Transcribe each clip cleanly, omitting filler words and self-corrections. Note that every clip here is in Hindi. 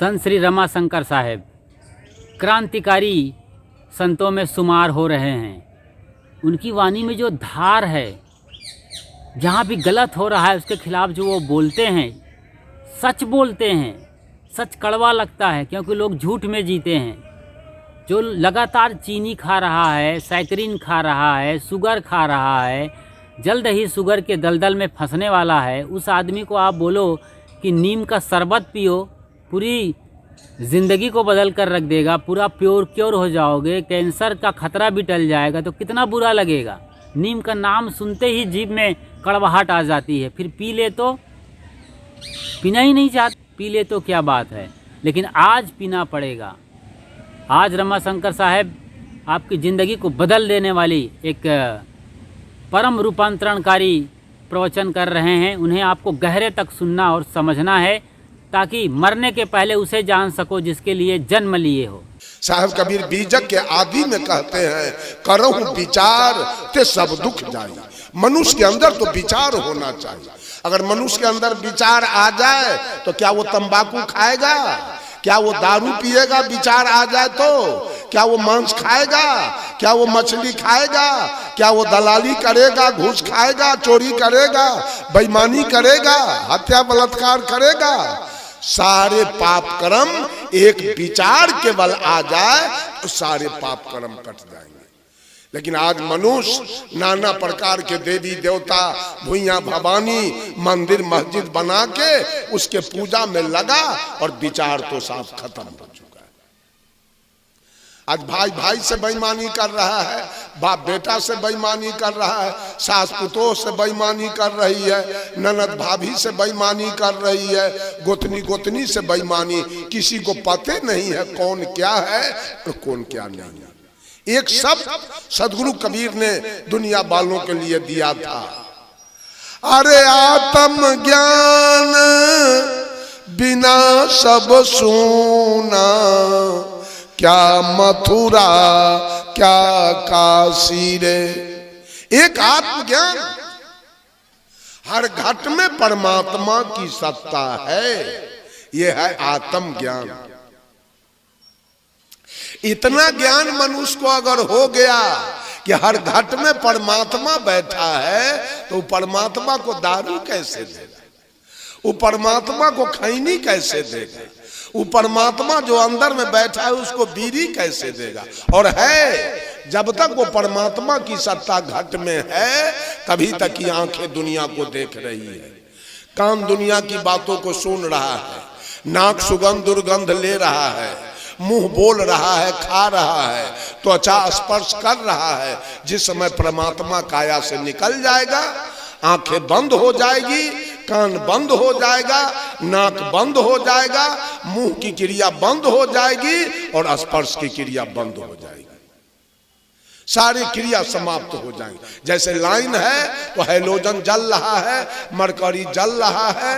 संत श्री रमाशंकर साहेब क्रांतिकारी संतों में शुमार हो रहे हैं। उनकी वाणी में जो धार है, जहाँ भी गलत हो रहा है उसके खिलाफ जो वो बोलते हैं, सच बोलते हैं। सच कड़वा लगता है क्योंकि लोग झूठ में जीते हैं। जो लगातार चीनी खा रहा है, सैकरीन खा रहा है, शुगर खा रहा है, जल्द ही शुगर के दलदल में फंसने वाला है, उस आदमी को आप बोलो कि नीम का शरबत पियो, पूरी ज़िंदगी को बदल कर रख देगा, पूरा क्योर हो जाओगे, कैंसर का खतरा भी टल जाएगा, तो कितना बुरा लगेगा। नीम का नाम सुनते ही जीभ में कड़वाहट आ जाती है। फिर पी ले तो पीना ही नहीं चाहते, पी ले तो क्या बात है, लेकिन आज पीना पड़ेगा। आज रमाशंकर साहब आपकी ज़िंदगी को बदल देने वाली एक परम रूपांतरणकारी प्रवचन कर रहे हैं। उन्हें आपको गहरे तक सुनना और समझना है ताकि मरने के पहले उसे जान सको जिसके लिए जन्म लिए हो। साहब कबीर बीजक के आदि में कहते हैं, करहु विचार ते सब दुख जाई। मनुष्य के अंदर तो विचार होना चाहिए। अगर मनुष्य के अंदर विचार आ जाए तो क्या वो तंबाकू खाएगा? क्या वो दारू पिएगा? विचार आ जाए तो क्या वो मांस खाएगा? क्या वो मछली खाएगा? क्या वो दलाली करेगा, घूस खाएगा, चोरी करेगा, बेईमानी करेगा, हत्या बलात्कार करेगा? सारे पाप कर्म एक विचार केवल आ जाए तो सारे पाप कर्म कट जाएंगे। लेकिन आज मनुष्य नाना प्रकार के देवी देवता, भुइयां भवानी, मंदिर मस्जिद बना के उसके पूजा में लगा और विचार तो साफ खत्म हो चुका है। आज भाई भाई से बेईमानी कर रहा है, बाप बेटा से बेईमानी कर रहा है, सास पुतोह से बेईमानी कर रही है, ननद भाभी से बेईमानी कर रही है, गोतनी गोतनी से बेईमानी। किसी को पता नहीं है कौन क्या है और कौन क्या नहीं है। एक शब्द सदगुरु कबीर ने दुनिया वालों के लिए दिया था, अरे आत्म ज्ञान बिना सब सूना, क्या मथुरा क्या काशी रे। एक आत्मज्ञान, हर घट में परमात्मा की सत्ता है, यह है आत्म ज्ञान। इतना ज्ञान मनुष्य को अगर हो गया कि हर घट में परमात्मा बैठा है, तो परमात्मा को दारू कैसे देगा? वो परमात्मा को खैनी कैसे देगा? वो परमात्मा जो अंदर में बैठा है उसको बीड़ी कैसे देगा? और है, जब तक वो परमात्मा की सत्ता घट में है तभी तक की आंखें दुनिया को देख रही है, कान दुनिया की बातों को सुन रहा है, नाक सुगंध दुर्गंध ले रहा है, मुंह बोल रहा है, खा रहा है, त्वचा स्पर्श कर रहा है। जिस समय परमात्मा काया से निकल जाएगा, आंखें बंद हो जाएगी, कान बंद हो जाएगा, नाक बंद हो जाएगा, मुंह की क्रिया बंद हो जाएगी और स्पर्श की क्रिया बंद हो जाएगी। सारी क्रिया समाप्त हो जाएंगी। जैसे लाइन है तो हैलोजन जल रहा है, मरकरी जल रहा है,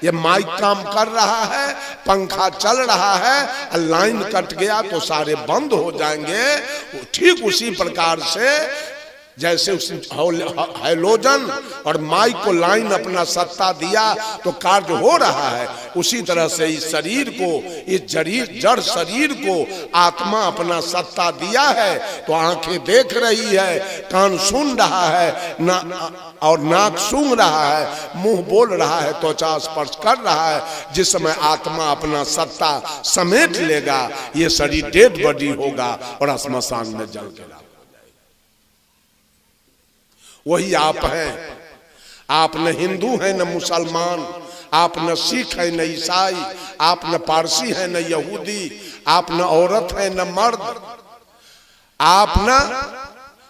ये माइक काम कर रहा है, पंखा चल रहा है, लाइन कट गया तो सारे बंद हो जाएंगे। ठीक उसी प्रकार से जैसे उस हैलोजन और माइक को लाइन अपना सत्ता दिया तो कार्य हो रहा है, उसी तरह से इस शरीर को, इस जड़ शरीर को आत्मा अपना सत्ता दिया है तो आंखें देख रही है, कान सुन रहा है, और नाक सूंघ रहा है, मुंह बोल रहा है, त्वचा स्पर्श कर रहा है। जिस समय आत्मा अपना सत्ता समेट लेगा, ये शरीर डेड बॉडी होगा और श्मशान में जल के वही आप हैं। आप न हिंदू हैं न मुसलमान, आप न सिख हैं न ईसाई, आप न पारसी हैं न यहूदी, आप न औरत हैं न मर्द, आप न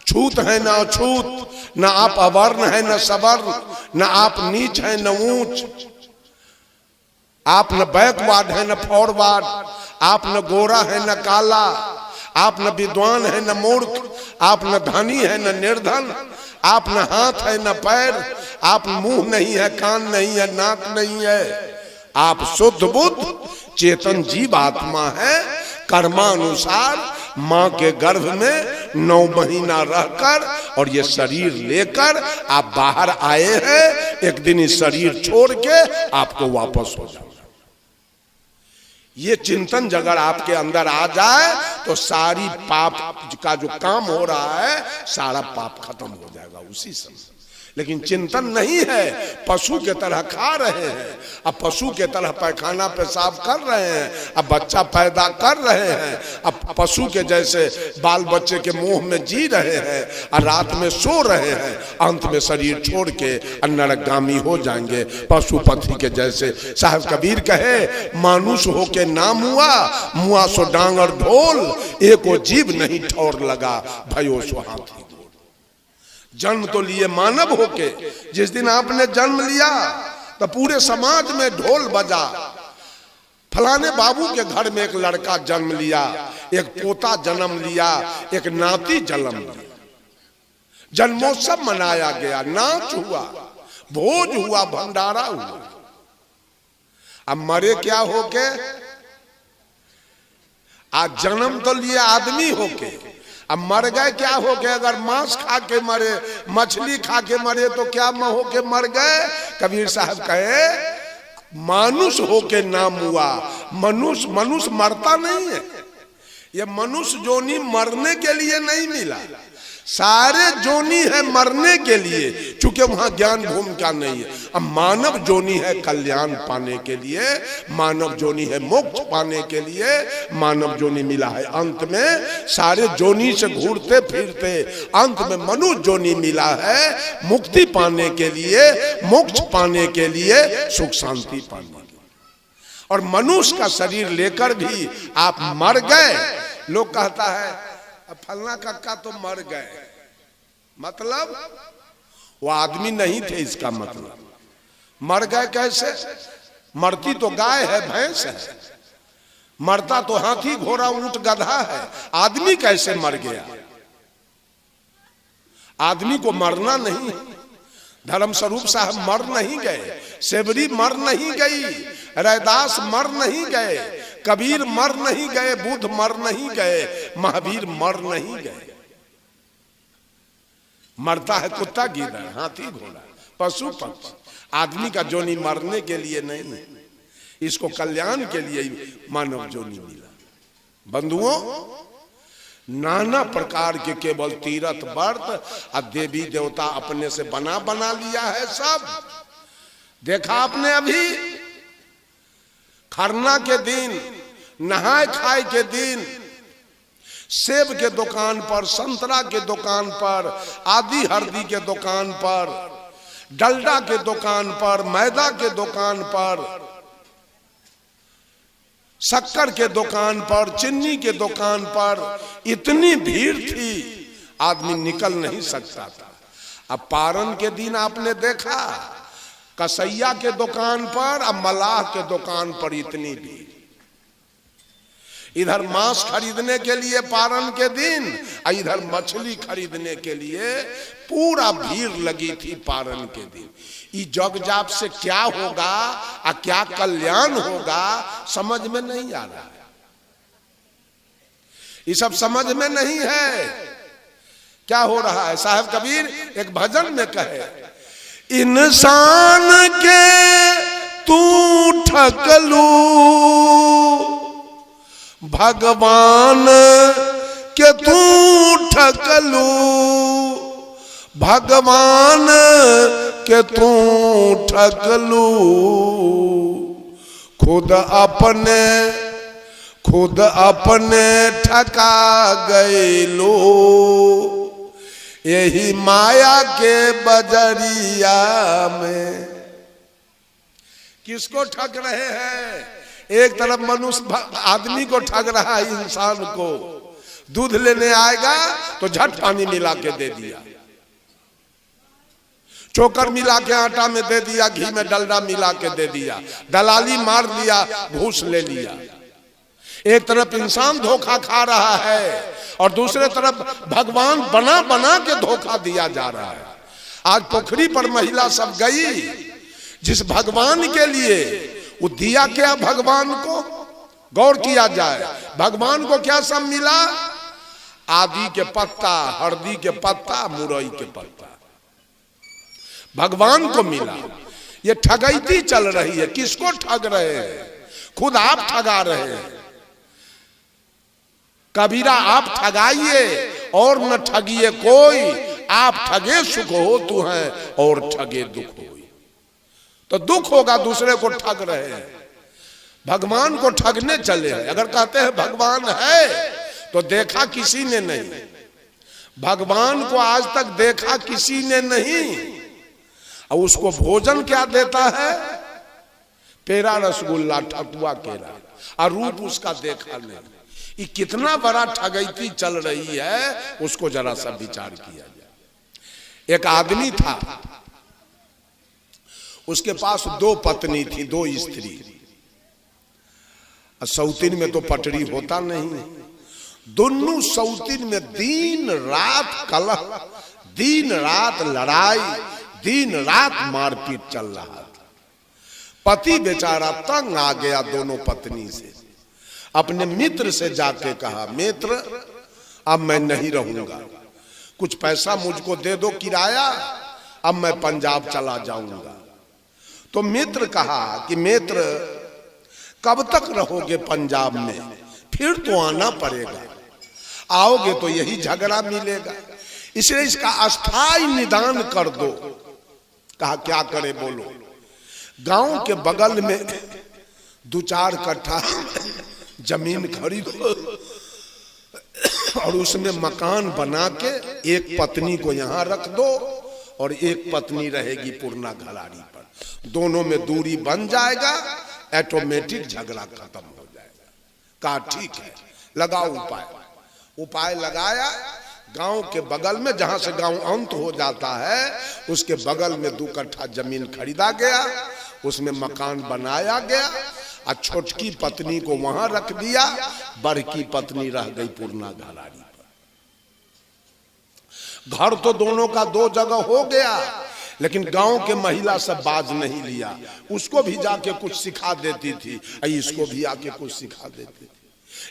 छूत हैं न अछूत, न आप अवर्ण हैं न सवर्ण, न आप नीच हैं न ऊंच, आप न बैकवर्ड हैं न फॉरवर्ड, आप न गोरा है न काला, आप न विद्वान है न मूर्ख, आप न धनी है न निर्धन, आप न हाथ है न पैर, आप मुंह नहीं है, कान नहीं है, नाक नहीं है, आप शुद्ध बुद्ध चेतन जीव आत्मा है। कर्मानुसार माँ के गर्भ में 9 महीना रहकर और ये शरीर लेकर आप बाहर आए हैं। एक दिन इस शरीर छोड़ के आपको वापस हो जाओ। ये चिंतन अगर आपके अंदर आ जाए तो सारी पाप का जो काम हो रहा है सारा पाप खत्म हो जाएगा उसी समय। लेकिन चिंतन नहीं है, पशु के तरह खा रहे हैं, अब पशु के तरह पैखाना पेशाब कर रहे हैं, अब बच्चा पैदा कर रहे हैं, अब पशु के जैसे बाल बच्चे के मुंह में जी रहे हैं और रात में सो रहे हैं, अंत में शरीर छोड़ के नरकगामी हो जाएंगे पशुपति के जैसे। साहब कबीर कहे मानुष हो के नाम हुआ, मुआ सो डांगर ढोल, एको जीव नहीं ठौर लगा भयो सो हाथी। जन्म तो लिए मानव होके, जिस दिन आपने जन्म लिया तो पूरे समाज में ढोल बजा, फलाने बाबू के घर में एक लड़का जन्म लिया, एक पोता जन्म लिया, एक नाती जन्म लिया, जन्मोत्सव मनाया गया, नाच हुआ, भोज हुआ, भंडारा हुआ। अब मरे क्या होके? आज जन्म तो लिए आदमी होके, अब मर गए क्या हो गए? अगर मांस खा के मरे, मछली खा के मरे तो क्या हो के मर गए? कबीर साहब कहे मानुष हो के नाम हुआ। मनुष्य मरता नहीं है, ये मनुष्य जोनी मरने के लिए नहीं मिला, सारे जोनी है मरने के लिए, चूंकि वहां ज्ञान भूमिका नहीं है। अब मानव जोनी है कल्याण पाने के लिए, मानव जोनी है मोक्ष पाने के लिए, मानव जोनी मिला है। अंत में सारे जोनी से घूरते फिरते अंत में मनुष्य जोनी मिला है, मुक्ति पाने के लिए, मोक्ष पाने के लिए, सुख शांति पाने के लिए। और मनुष्य का शरीर लेकर भी आप मर गए। लोग कहता है फलना कक्का तो मर गए, मतलब वो आदमी नहीं थे, इसका मतलब मर गए कैसे? मरती तो गाय है, भैंस है, मरता तो हाथी घोड़ा ऊंट गधा है, आदमी कैसे मर गया? आदमी को मरना नहीं। धर्म स्वरूप साहब मर नहीं गए, सेवरी मर नहीं गई, रैदास मर नहीं गए, कबीर मर नहीं गए, बुद्ध मर नहीं गए, महावीर मर नहीं गए। मरता है कुत्ता गीदड़, हाथी घोड़ा, पशु पक्षी। आदमी का जोनी मरने के लिए नहीं है, इसको कल्याण के लिए मानव जोनी मिला। बंधुओं, नाना प्रकार के केवल तीर्थ व्रत और देवी देवता अपने से बना बना लिया है सब। देखा आपने अभी खरना के दिन, नहाय खाए के दिन, सेब के दुकान पर, संतरा के दुकान पर, आदि हरदी के दुकान पर, डलडा के दुकान पर, मैदा के दुकान पर, शक्कर के दुकान पर, चीनी के दुकान पर इतनी भीड़ थी आदमी निकल नहीं सकता था। अब पारण के दिन आपने देखा कसैया के दुकान पर और मलाह के दुकान पर इतनी भीड़। इधर मांस खरीदने के लिए पारण के दिन और इधर मछली खरीदने के लिए पूरा भीड़ लगी थी पारण के दिन। ये जग जाप से क्या होगा और क्या कल्याण होगा समझ में नहीं आ रहा है, ये सब समझ में नहीं है क्या हो रहा है। साहब कबीर एक भजन में कहे, इंसान के तू ठकलू, भगवान के तू ठकलू, भगवान के तू ठकलू, खुद अपने ठका गईलो, यही माया के बजरिया में। किसको ठग रहे हैं? एक तरफ मनुष्य आदमी को ठग रहा है, इंसान को। दूध लेने आएगा तो झट पानी मिला के दे दिया, चोकर मिला के आटा में दे दिया, घी में डलडा मिला के दे दिया, दलाली मार दिया, घूस ले लिया। एक तरफ इंसान धोखा खा रहा है और दूसरे तरफ भगवान बना बना के धोखा दिया जा रहा है। आज पोखरी पर महिला सब गई, जिस भगवान के लिए वो दिया क्या भगवान को, गौर किया जाए। भगवान को क्या सब मिला? आदि के पत्ता, हरदी के पत्ता, मुरई के पत्ता भगवान को मिला। ये ठगैती चल रही है। किसको ठग रहे हैं? खुद आप ठगा रहे हैं। कबीरा आप ठगाइए और न ठगिए कोई, आप ठगे सुख हो तू है और ठगे दुख हो। तो दुख होगा दूसरे को ठग रहे हैं, भगवान को ठगने चले हैं। अगर कहते हैं भगवान है तो देखा किसी ने नहीं, भगवान को आज तक देखा किसी ने नहीं। और उसको भोजन क्या देता है? पेड़ा रसगुल्ला ठकुआ केरा, और रूप उसका देखा नहीं। ये कितना बड़ा ठगैती चल रही है, उसको जरा सा विचार किया जाए। एक आदमी था, उसके पास 2 पत्नी थी, 2 स्त्री। सौतीन में तो पटरी होता नहीं, दोनों सौतीन में दिन रात कलह, दिन रात लड़ाई, दिन रात मारपीट चल रहा था। पति बेचारा तंग आ गया दोनों पत्नी से, अपने मित्र से जाके कहा, मित्र अब मैं नहीं रहूंगा, कुछ पैसा मुझको दे दो किराया, अब मैं पंजाब चला जाऊंगा। तो मित्र कहा कि मित्र कब तक रहोगे पंजाब में, फिर तो आना पड़ेगा, आओगे तो यही झगड़ा मिलेगा, इसलिए इसका अस्थाई निदान कर दो। कहा क्या करे बोलो? गांव के बगल में 2-4 कट्ठा जमीन खरीदो और उसमें मकान बना के एक पत्नी को यहाँ रख दो और एक पत्नी रहेगी पुरना घराड़ी पर, दोनों में दूरी बन जाएगा, ऑटोमेटिक झगड़ा खत्म हो जाएगा। कहा ठीक है, लगाओ उपाय। उपाय लगाया, गांव के बगल में, जहां से गांव अंत हो जाता है, उसके बगल में 2 कट्ठा जमीन खरीदा गया, उसमें मकान बनाया गया और छोटकी पत्नी को वहां रख दिया, बड़की पत्नी रह गई पुरना घराड़ी पर। घर तो दोनों का 2 जगह हो गया, लेकिन गांव के महिला सब बाज नहीं लिया, उसको भी जाके कुछ सिखा देती थी, इसको भी आके कुछ सिखा देती थी।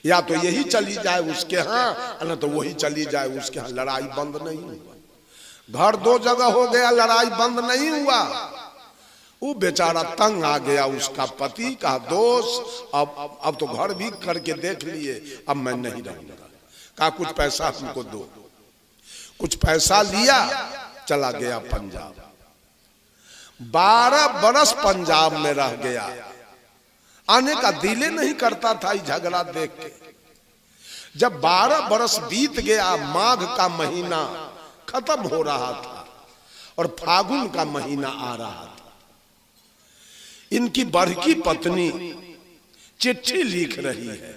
या तो यही चली जाए उसके यहाँ, न तो वही चली जाए उसके यहाँ, लड़ाई बंद नहीं हुआ। घर 2 जगह हो गया, लड़ाई बंद नहीं हुआ। वो बेचारा तंग आ गया, उसका पति का दोस्त, अब तो घर भी करके देख लिए, अब मैं नहीं रहूंगा। कहा कुछ पैसा हमको दो। कुछ पैसा लिया, चला गया पंजाब। 12 बरस पंजाब में रह गया, आने का दिले नहीं करता था ये झगड़ा देख के। जब 12 बरस बीत गया, माघ का महीना खत्म हो रहा था और फागुन का महीना आ रहा था, इनकी बड़की पत्नी चिट्ठी लिख रही है,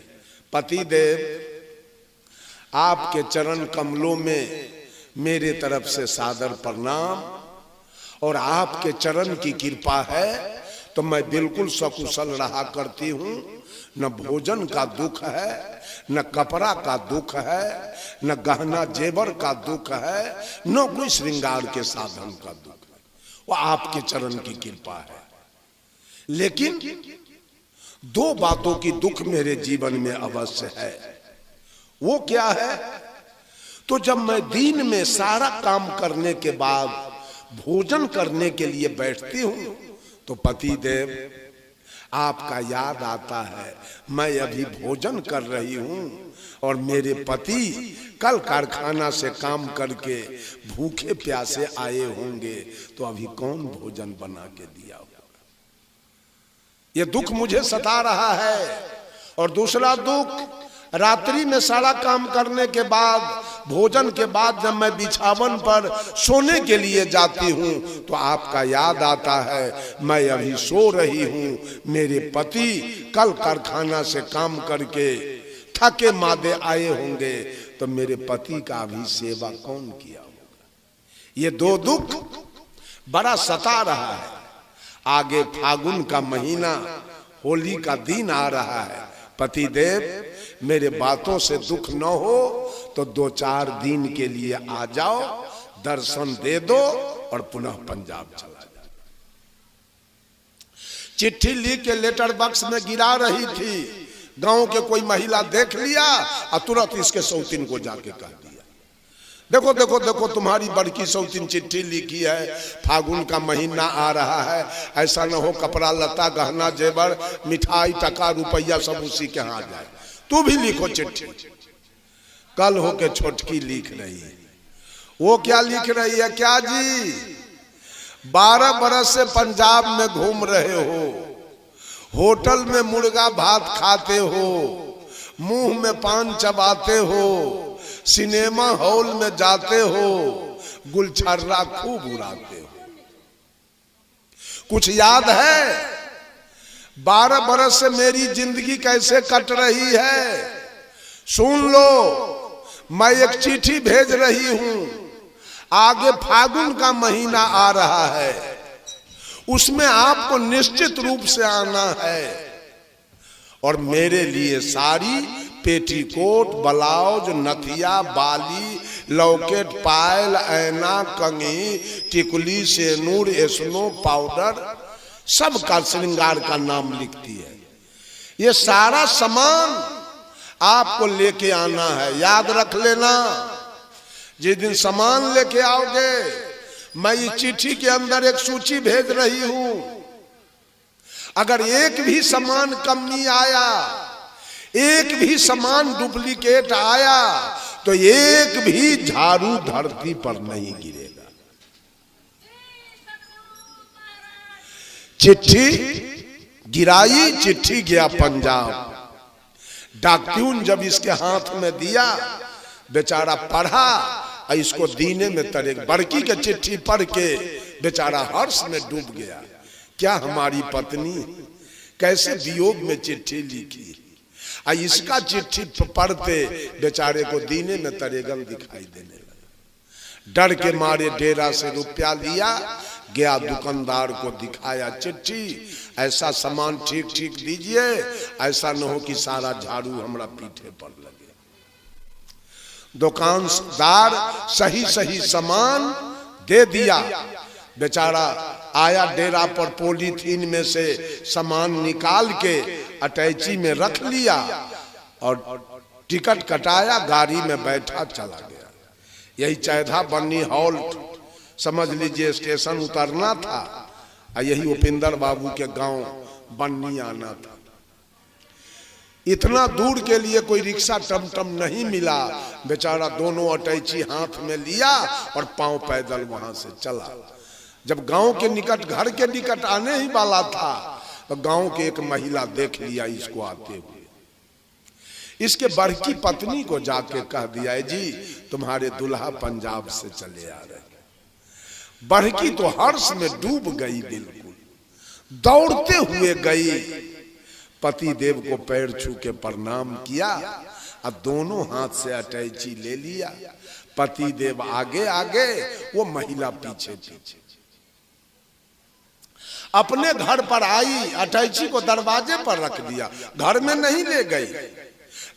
पतिदेव आपके चरण कमलों में मेरे तरफ से सादर प्रणाम, और आपके चरण की कृपा है तो मैं बिल्कुल सकुशल रहा करती हूँ। न भोजन का दुख है, न कपड़ा का दुख है, न गहना जेवर का दुख है, न कोई श्रृंगार के साधन का दुख है, वो आपके चरण की कृपा है। लेकिन 2 बातों की दुख मेरे जीवन में अवश्य है। वो क्या है? तो जब मैं दिन में सारा काम करने के बाद भोजन करने के लिए बैठती हूँ तो पति देव आपका याद आता है, मैं अभी भोजन कर रही हूँ और मेरे पति कल कारखाना से काम करके भूखे प्यासे आए होंगे, तो अभी कौन भोजन बना के दिया होगा। ये दुख मुझे सता रहा है। और दूसरा दुख, रात्रि में सारा काम करने के बाद, भोजन के बाद जब मैं बिछावन पर सोने के लिए जाती हूँ तो आपका याद आता है, मैं अभी सो रही हूँ, मेरे पति कल कारखाना से काम करके थके मादे आए होंगे, तो मेरे पति का भी सेवा कौन किया होगा। ये 2 दुख बड़ा सता रहा है। आगे फागुन का महीना, होली का दिन आ रहा है। पति देव मेरे बातों से दुख न हो तो 2-4 दिन के लिए आ जाओ, दर्शन दे दो और पुनः पंजाब चला जाओ। चिट्ठी लिख के लेटर बॉक्स में गिरा रही थी, गांव के कोई महिला देख लिया और तुरंत इसके सौतीन को जाके कह दिया। देखो देखो देखो तुम्हारी बड़की सौतीन चिट्ठी लिखी है, फागुन का महीना आ रहा है, ऐसा न हो कपड़ा लता गहना जेवर मिठाई टका रुपया सब उसी के हाथ जाए, तू भी लिखो चिट्ठी। कल हो के छोटकी लिख रही है, वो क्या लिख रही है, क्या जी 12 बरस से पंजाब में घूम रहे हो, होटल में मुर्गा भात खाते हो, मुंह में पान चबाते हो, सिनेमा हॉल में जाते हो, गुलछर्रा खूब उड़ाते हो। कुछ याद है 12 बरस से मेरी जिंदगी कैसे कट रही है? सुन लो, मैं एक चिट्ठी भेज रही हूं, आगे फागुन का महीना आ रहा है, उसमें आपको निश्चित रूप से आना है और मेरे लिए साड़ी, पेटीकोट, ब्लाउज, नथिया, बाली, लॉकेट, पायल, ऐना, कंघी, टिकुली, सेनूर, स्नो, पाउडर, सब का श्रृंगार का नाम लिखती है। ये सारा सामान आपको लेके आना है, याद रख लेना। जिस दिन सामान लेके आओगे, मैं इस चिट्ठी के अंदर एक सूची भेज रही हूं, अगर एक भी सामान कमी आया, एक भी सामान डुप्लीकेट आया, तो एक भी झाड़ू धरती पर नहीं गिरेगा। चिट्ठी गिराई, चिट्ठी गया पंजाब। डाकट्यून जब इसके हाथ में दिया, बेचारा पढ़ा और इसको दीने में तरे। बड़की के चिट्ठी पढ़ के बेचारा हर्ष में डूब गया, क्या हमारी पत्नी कैसे वियोग में चिट्ठी लिखी। इसका चिट्ठी पढ़ते बेचारे को दीने में तरेगम दिखाई देने लगा। डर के मारे डेरा से रुपया लिया, गया दुकानदार को दिखाया चिट्ठी, ऐसा सामान ठीक ठीक दीजिए, ऐसा न हो कि सारा झाड़ू हमारा पीठे पर लगे। दुकानदार सही सही सामान दे दिया। बेचारा आया डेरा पर, पॉलीथीन में से सामान निकाल के अटैची में रख लिया और टिकट कटाया, गाड़ी में बैठा चला गया। यही चैधा बन्नी हॉल्ट समझ लीजिए स्टेशन उतरना था, और यही उपिंदर बाबू के गांव बन्नी आना था। इतना दूर के लिए कोई रिक्शा टमटम नहीं मिला। बेचारा दोनों अटैची हाथ में लिया और पांव पैदल वहां से चला। जब गांव के निकट, घर के निकट आने ही वाला था, तो गांव के एक महिला देख लिया इसको आते हुए। इसके बड़की पत्नी को जाके कह दिया, जी तुम्हारे दुल्हा पंजाब से चले आ रहे। बड़की तो हर्ष में डूब गई, बिल्कुल दौड़ते हुए गई, पति देव को पैर छू के प्रणाम किया और दोनों हाथ से अटैची ले लिया। पति देव आगे आगे, वो महिला पीछे पीछे। अपने घर पर आई, अटैची को दरवाजे पर रख दिया, घर में नहीं ले गई,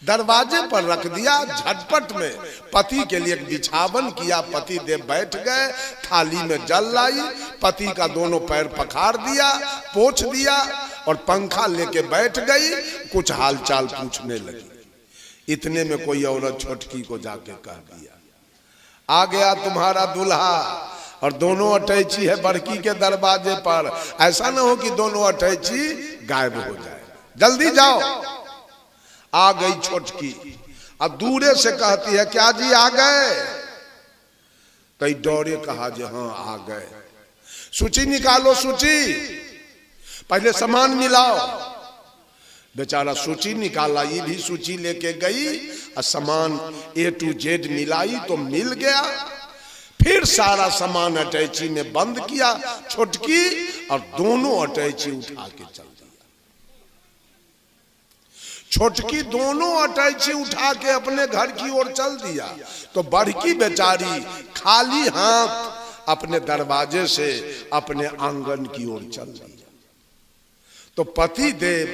दरवाजे पर रख दिया। झटपट में पति के लिए बिछावन किया, पति देव बैठ गए, थाली में जल लाई, पति का दोनों पैर पखार दिया, पोंछ दिया और पंखा लेके बैठ गई, कुछ हालचाल पूछने लगी। इतने में कोई औरत छोटकी को जाके कह दिया, आ गया तुम्हारा दूल्हा, और दोनों अटैची है बड़की के दरवाजे पर। ऐसा ना हो कि दोनों अटैची गायब हो जाए, जल्दी जाओ। आ गई छोटकी, अब दूरे से कहती है, क्या जी आ गए? कई डोरे कहा, जी हाँ आ गए। सूची निकालो, सूची, पहले सामान मिलाओ। बेचारा सूची निकाला, ये भी सूची लेके गई और सामान A to Z मिलाई तो मिल गया। फिर सारा सामान अटैची में बंद किया छोटकी, और दोनों अटैची उठा के चल दिया। छोटकी दोनों अटैची उठा के अपने घर की ओर चल दिया, तो बड़की बेचारी खाली हाथ अपने दरवाजे से अपने आंगन की ओर चल दिया। तो पति देव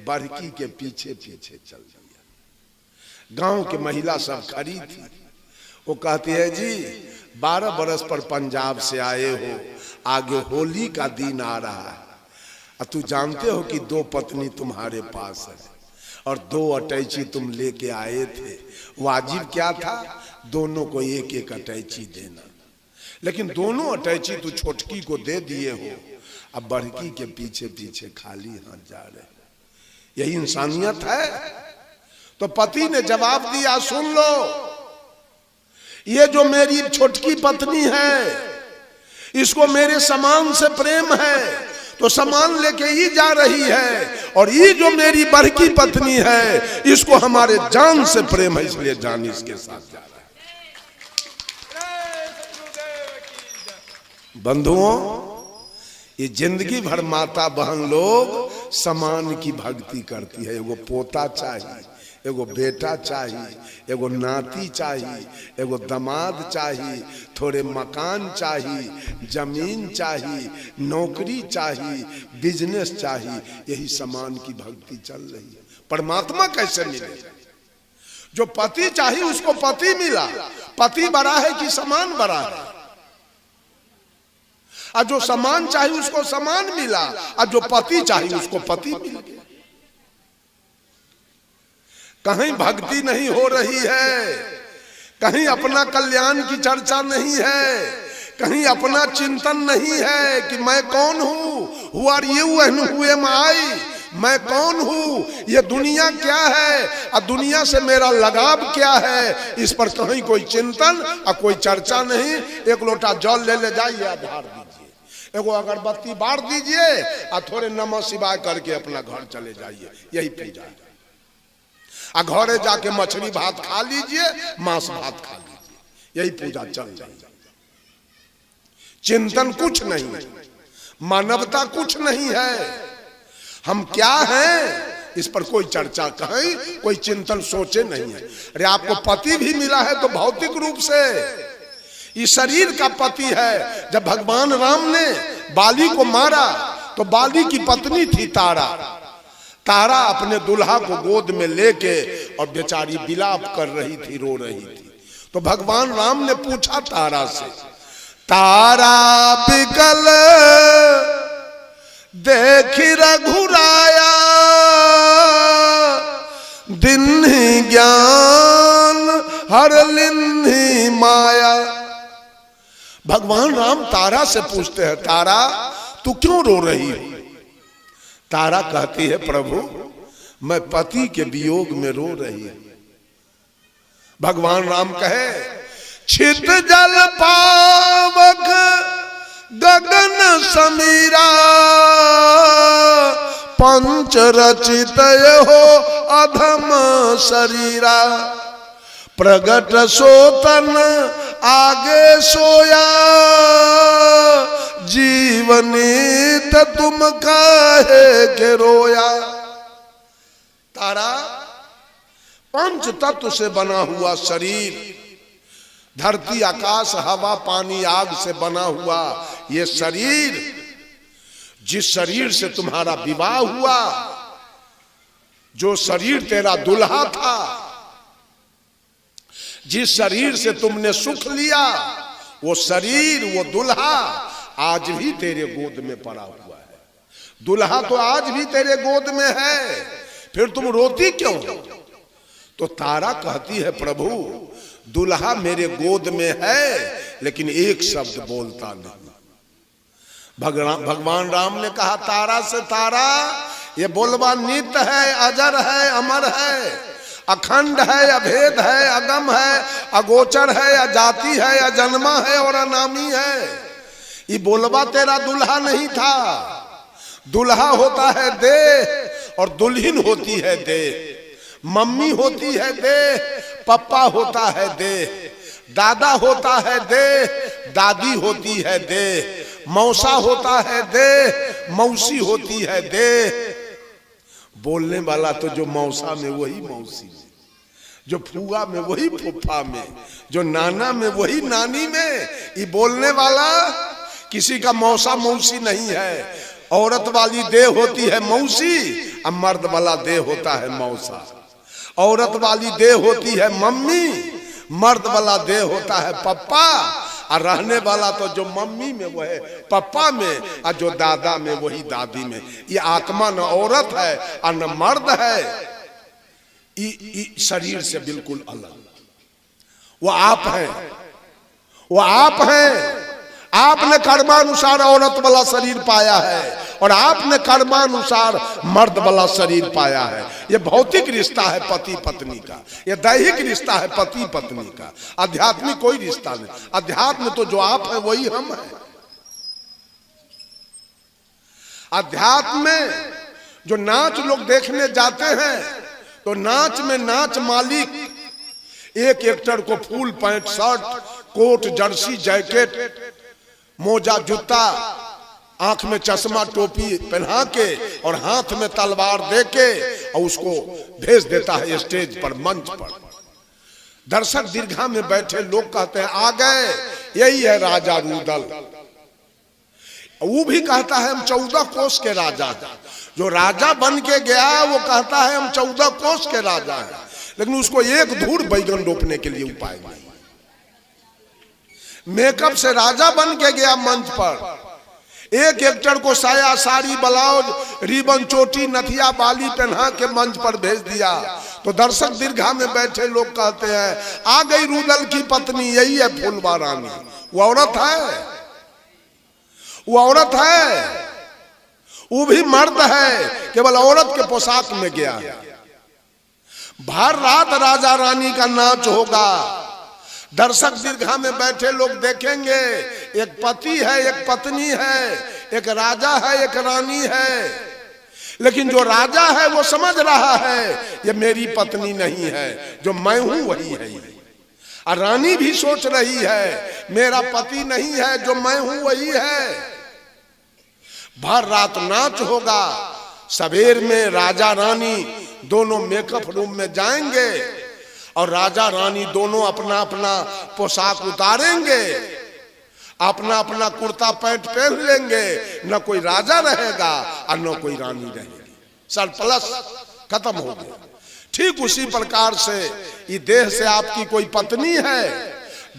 बड़की के पीछे पीछे चल दिया। गांव की महिला सब खड़ी थी, वो कहती है, जी 12 बरस पर पंजाब से आए हो, आगे होली का दिन आ रहा है, और तू जानते हो कि 2 पत्नी तुम्हारे पास है, और 2 अटैची तुम लेके आए थे, वाजिब क्या था? दोनों को एक एक अटैची देना, लेकिन दोनों अटैची तो छोटकी को दे दिए हो, अब बड़की के पीछे पीछे खाली हाथ जा रहे। यही इंसानियत है। तो पति ने जवाब दिया, सुन लो, ये जो मेरी छोटकी पत्नी है इसको मेरे सामान से प्रेम है, तो सामान लेके ही जा रही है, और ये जो मेरी बड़की पत्नी है इसको हमारे जान से प्रेम है, इसलिए जान इसके साथ जा रहा है। बंधुओं, ये जिंदगी भर माता बहन लोग सामान की भक्ति करती है। एगो पोता चाहिए, एगो बेटा चाहिए, एगो नाती चाहिए, एगो दामाद चाहिए, थोड़े मकान चाहिए, जमीन चाहिए, नौकरी चाहिए, बिजनेस चाहिए, यही सामान की भक्ति चल रही है। परमात्मा कैसे मिले? जो पति चाहिए उसको पति मिला, पति बड़ा है कि सामान बड़ा है? और जो सामान चाहिए उसको सामान मिला, और जो पति चाहिए उसको पति मिल गया। कहीं भक्ति नहीं हो रही है, कहीं अपना कल्याण की चर्चा नहीं है, कहीं अपना चिंतन नहीं है कि मैं कौन हूं, who are you and who am I, मैं कौन हूं, ये दुनिया क्या है और दुनिया से मेरा लगाव क्या है, इस पर कहीं कोई चिंतन और कोई चर्चा नहीं। एक लोटा जल ले जाइए, आधार दीजिए, एगो अगरबत्ती बार दीजिए और थोड़े नमः शिवाय करके अपना घर चले जाइए, यही पूजा है। आ घरे जाके मछली भात खा लीजिए, मांस भात खा लीजिए, यही पूजा चल रही है। चिंतन कुछ नहीं है, मानवता कुछ नहीं है, हम क्या हैं इस पर कोई चर्चा कहीं, कोई चिंतन सोचे नहीं है। अरे आपको पति भी मिला है तो भौतिक रूप से, ये शरीर का पति है। जब भगवान राम ने बाली को मारा तो बाली की पत्नी थी तारा। तारा अपने दुल्हा को गोद में लेके और बेचारी विलाप कर रही थी, रो रही थी। तो भगवान राम ने पूछा तारा से, तारा बिकल देखी रघुराया, दिन्हि ज्ञान हर लिन्हि माया। भगवान राम तारा से पूछते हैं, तारा तू क्यों रो रही है? तारा कहती है, प्रभु मैं पति के वियोग में रो रही हूं। भगवान राम कहे, छित जल पावक गगन समीरा, पंच रचित हो अधम शरीरा, प्रगट सोतन आगे सोया, जीवनीत तुम काहे के रोया। तारा पंच तत्व से बना हुआ शरीर, धरती आकाश हवा पानी आग से बना हुआ ये शरीर, जिस शरीर से तुम्हारा विवाह हुआ, जो शरीर तेरा दुल्हा था, जिस शरीर से तुमने सुख लिया, वो शरीर वो दुल्हा आज भी तेरे गोद में पड़ा हुआ है। दुल्हा तो आज भी तेरे गोद में है, फिर तुम रोती क्यों? तो तारा कहती है, प्रभु दुल्हा मेरे गोद में है लेकिन एक शब्द बोलता नहीं। भगवान राम ने कहा तारा से, तारा ये बोलबा नित्य है, अजर है, अमर है, अखंड है, अभेद है, अगम है, अगोचर है, अजाति है, अजन्मा है और अनामी है। ये बोलबा तेरा दुल्हा नहीं था। दुल्हा होता है देह और दुल्हन होती है देह। मम्मी होती है देह, पप्पा होता है देह, दादा होता है देह, दादी होती है देह, मौसा होता है देह, मौसी होती है देह। बोलने वाला तो जो मौसा में वही मौसी में, जो फूआ में वही फूफा में, जो नाना में वही नानी में। ये बोलने वाला किसी का मौसा मौसी नहीं है। औरत वाली देह होती है मौसी और मर्द वाला देह होता है मौसा। औरत वाली देह होती है मम्मी, मर्द वाला देह होता है पप्पा, और रहने वाला तो जो मम्मी में वो है पप्पा में, और जो दादा में वही दादी में। ये आत्मा न औरत है और न मर्द है। शरीर से बिल्कुल अलग। वो आप हैं, वो आप हैं। आपने कर्मानुसार औरत वाला शरीर पाया है और आपने कर्मानुसार मर्द वाला शरीर पाया है। ये भौतिक रिश्ता है पति पत्नी का, ये दैहिक रिश्ता है पति पत्नी का। आध्यात्मिक कोई रिश्ता नहीं। अध्यात्म तो जो आप है वही हम हैं। अध्यात्म में जो नाच लोग देखने जाते हैं तो नाच में नाच मालिक एक एक्टर को full pant shirt coat jersey jacket मोजा जूता आंख में चश्मा टोपी पहना के और हाथ में तलवार दे के और उसको भेज देता है स्टेज पर, मंच पर। दर्शक दीर्घा में बैठे लोग कहते हैं आ गए, यही है राजा रुदल। वो भी कहता है हम 14 कोस के राजा हैं। जो राजा बन के गया वो कहता है हम 14 कोस के राजा हैं, लेकिन उसको एक धूर बैगन रोपने के लिए उपाय नहीं। मेकअप से राजा बन के गया मंच पर। एक एक्टर को साया साड़ी ब्लाउज रिबन चोटी नथिया बाली पहना के मंच पर भेज दिया तो दर्शक दीर्घा में बैठे लोग कहते हैं आ गई रुदल की पत्नी, यही है फूलवा रानी। वो औरत है, वो औरत है, वो भी मर्द है, केवल औरत के पोशाक में गया। भर रात राजा रानी का नाच होगा। दर्शक दीर्घा में बैठे लोग देखेंगे एक पति है, एक पत्नी है, एक राजा है, एक रानी है। लेकिन जो राजा है वो समझ रहा है ये मेरी पत्नी नहीं है, जो मैं हूं वही है। और रानी भी सोच रही है मेरा पति नहीं है, जो मैं हूं वही है। भर रात नाच होगा। सवेर में राजा रानी दोनों मेकअप रूम में जाएंगे और राजा रानी दोनों अपना अपना पोशाक उतारेंगे, अपना अपना कुर्ता पैंट पहन लेंगे। न कोई राजा रहेगा और न कोई रानी रहेगी। सरप्लस खत्म हो गया। ठीक उसी प्रकार से ये देह से आपकी कोई पत्नी है,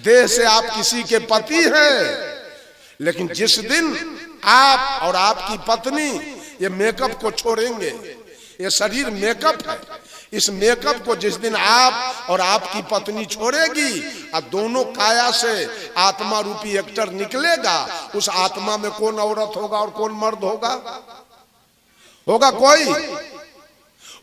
देह से आप किसी के पति हैं, लेकिन जिस दिन आप और आपकी पत्नी ये मेकअप को छोड़ेंगे, ये शरीर मेकअप है, इस मेकअप को जिस दिन आप और आपकी पत्नी छोड़ेगी और दोनों काया से आत्मा रूपी एक्टर निकलेगा, उस आत्मा में कौन औरत होगा और कौन मर्द होगा? होगा कोई?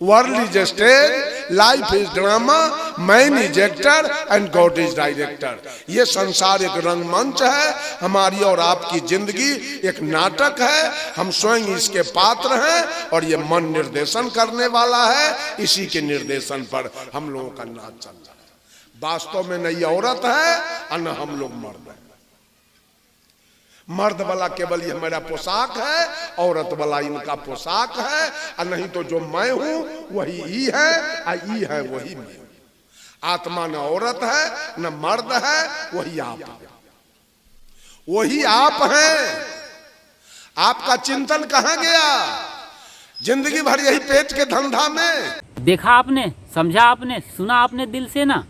World is stage, life is drama, man is actor and God is director. ये संसार एक रंगमंच है, हमारी और आपकी जिंदगी एक नाटक है। हम स्वयं इसके पात्र हैं और ये मन निर्देशन करने वाला है। इसी के निर्देशन पर हम लोगों का नाच चल रहा है। वास्तव में न ये औरत है और न हम लोग मर्द हैं। मर्द वाला केवल ये हमारा पोशाक है, औरत वाला इनका पोशाक है। और नहीं तो जो मैं हूं वही ई है और ई है वही मैं हूं। आत्मा न औरत है न मर्द है, वही आप है, वही आप हैं। आपका चिंतन कहां गया? जिंदगी भर यही पेट के धंधा में। देखा आपने, समझा आपने, सुना आपने दिल से ना।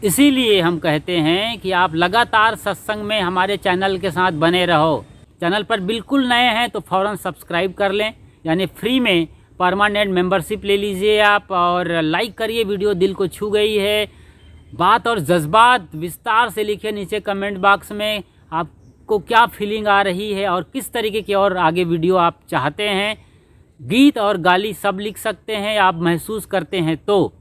इसीलिए हम कहते हैं कि आप लगातार सत्संग में हमारे चैनल के साथ बने रहो। चैनल पर बिल्कुल नए हैं तो फ़ौरन सब्सक्राइब कर लें, यानी फ्री में परमानेंट मेंबरशिप ले लीजिए आप। और लाइक करिए, वीडियो दिल को छू गई है। बात और जज्बात विस्तार से लिखिए नीचे कमेंट बॉक्स में, आपको क्या फीलिंग आ रही है और किस तरीके की और आगे वीडियो आप चाहते हैं। गीत और गाली सब लिख सकते हैं, आप महसूस करते हैं तो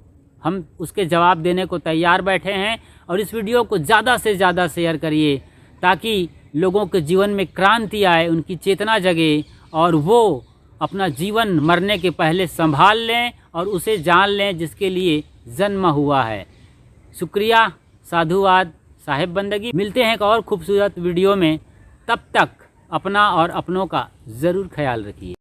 हम उसके जवाब देने को तैयार बैठे हैं। और इस वीडियो को ज़्यादा से ज़्यादा शेयर करिए ताकि लोगों के जीवन में क्रांति आए, उनकी चेतना जगे और वो अपना जीवन मरने के पहले संभाल लें और उसे जान लें जिसके लिए जन्म हुआ है। शुक्रिया, साधुवाद, साहिब बंदगी। मिलते हैं एक और खूबसूरत वीडियो में। तब तक अपना और अपनों का ज़रूर ख्याल रखिए।